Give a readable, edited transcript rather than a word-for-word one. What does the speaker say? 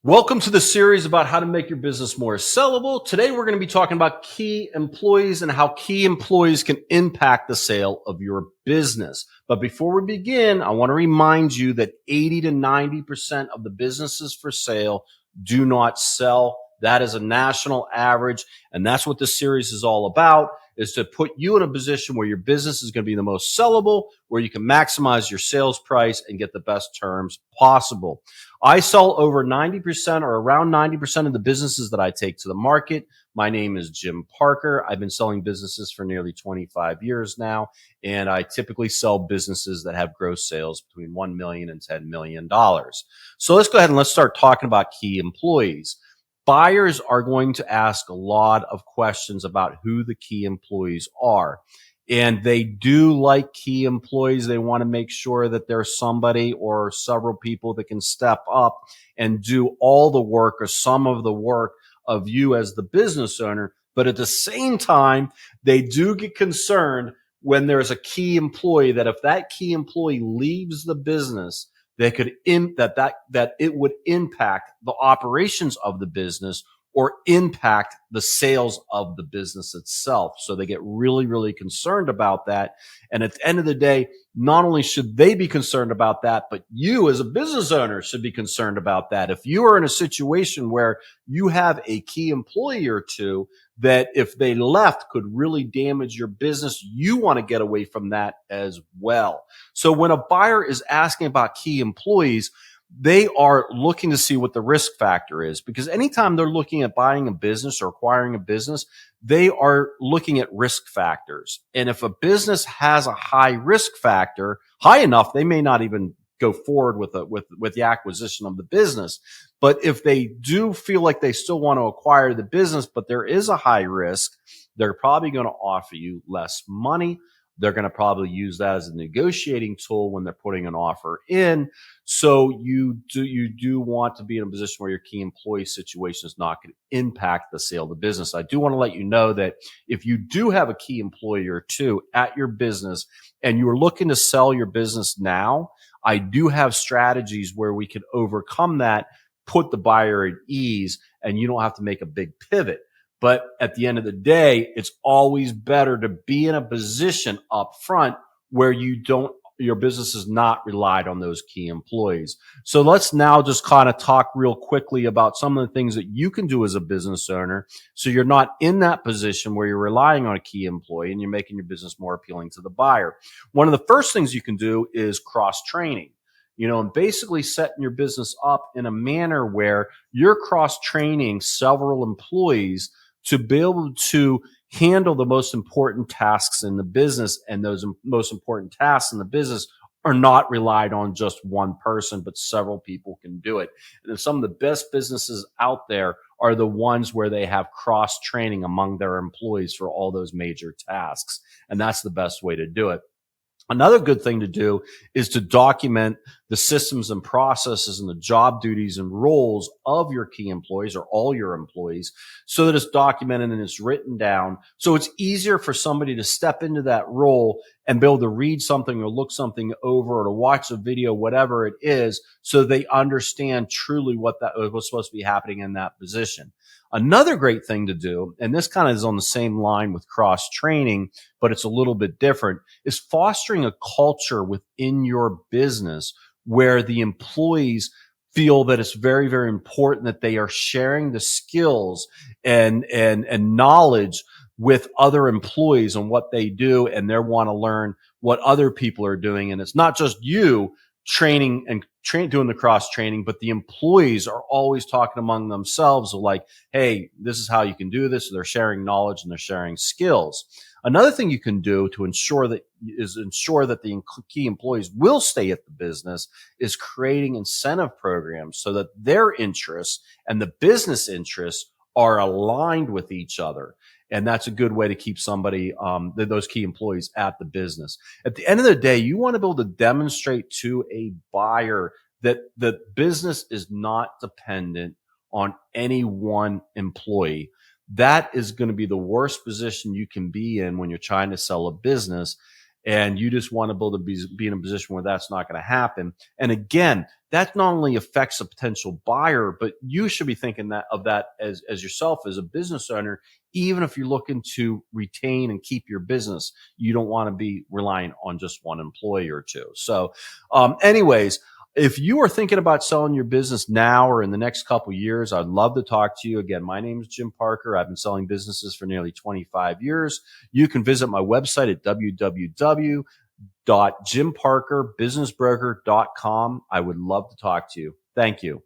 Welcome to the series about how to make your business more sellable. Today, we're going to be talking about key employees and how key employees can impact the sale of your business. But before we begin, I want to remind you that 80 to 90% of the businesses for sale do not sell. That is a national average. And that's what this series is all about, is to put you in a position where your business is going to be the most sellable, where you can maximize your sales price and get the best terms possible. I sell over 90% or around 90% of the businesses that I take to the market. My name is Jim Parker. I've been selling businesses for nearly 25 years now, and I typically sell businesses that have gross sales between $1 million and $10 million. So let's go ahead and let's start talking about key employees. Buyers are going to ask a lot of questions about who the key employees are. And they do like key employees. They want to make sure that there's somebody or several people that can step up and do all the work or some of the work of you as the business owner. But at the same time, they do get concerned when there's a key employee that if that key employee leaves the business, they could that it would impact the operations of the business or impact the sales of the business itself. So they get really, really concerned about that. And at the end of the day, not only should they be concerned about that, but you as a business owner should be concerned about that. If you are in a situation where you have a key employee or two that if they left could really damage your business, you want to get away from that as well. So when a buyer is asking about key employees, they are looking to see what the risk factor is, because anytime they're looking at buying a business or acquiring a business, they are looking at risk factors. And if a business has a high risk factor, high enough, they may not even go forward with the acquisition of the business. But if they do feel like they still want to acquire the business, but there is a high risk, they're probably going to offer you less money. They're going to probably use that as a negotiating tool when they're putting an offer in. So you do want to be in a position where your key employee situation is not going to impact the sale of the business. I do want to let you know that if you do have a key employee or two at your business and you are looking to sell your business now, I do have strategies where we can overcome that, put the buyer at ease, and you don't have to make a big pivot. But at the end of the day, it's always better to be in a position up front where your business is not relied on those key employees. So let's now just kind of talk real quickly about some of the things that you can do as a business owner so you're not in that position where you're relying on a key employee and you're making your business more appealing to the buyer. One of the first things you can do is cross-training. And basically setting your business up in a manner where you're cross-training several employees to be able to handle the most important tasks in the business. And those most important tasks in the business are not relied on just one person, but several people can do it. And some of the best businesses out there are the ones where they have cross training among their employees for all those major tasks. And that's the best way to do it. Another good thing to do is to document the systems and processes and the job duties and roles of your key employees or all your employees so that it's documented and it's written down. So it's easier for somebody to step into that role and be able to read something or look something over or to watch a video, whatever it is, so they understand truly what was supposed to be happening in that position. Another great thing to do, and this kind of is on the same line with cross training, but it's a little bit different, is fostering a culture within your business where the employees feel that it's very, very important that they are sharing the skills and knowledge with other employees on what they do, and they want to learn what other people are doing. And it's not just you training and doing the cross training, but the employees are always talking among themselves of like, hey, this is how you can do this. So they're sharing knowledge and they're sharing skills. Another thing you can do to ensure that the key employees will stay at the business is creating incentive programs so that their interests and the business interests are aligned with each other. And that's a good way to keep those key employees at the business. At the end of the day, you want to be able to demonstrate to a buyer that the business is not dependent on any one employee. That is going to be the worst position you can be in when you're trying to sell a business. and you just want to be in a position where that's not going to happen. And again, that not only affects a potential buyer, but you should be thinking of that as yourself as a business owner. Even if you're looking to retain and keep your business, you don't want to be relying on just one employee or two. So, anyways, if you are thinking about selling your business now or in the next couple of years, I'd love to talk to you. Again, my name is Jim Parker. I've been selling businesses for nearly 25 years. You can visit my website at www.jimparkerbusinessbroker.com. I would love to talk to you. Thank you.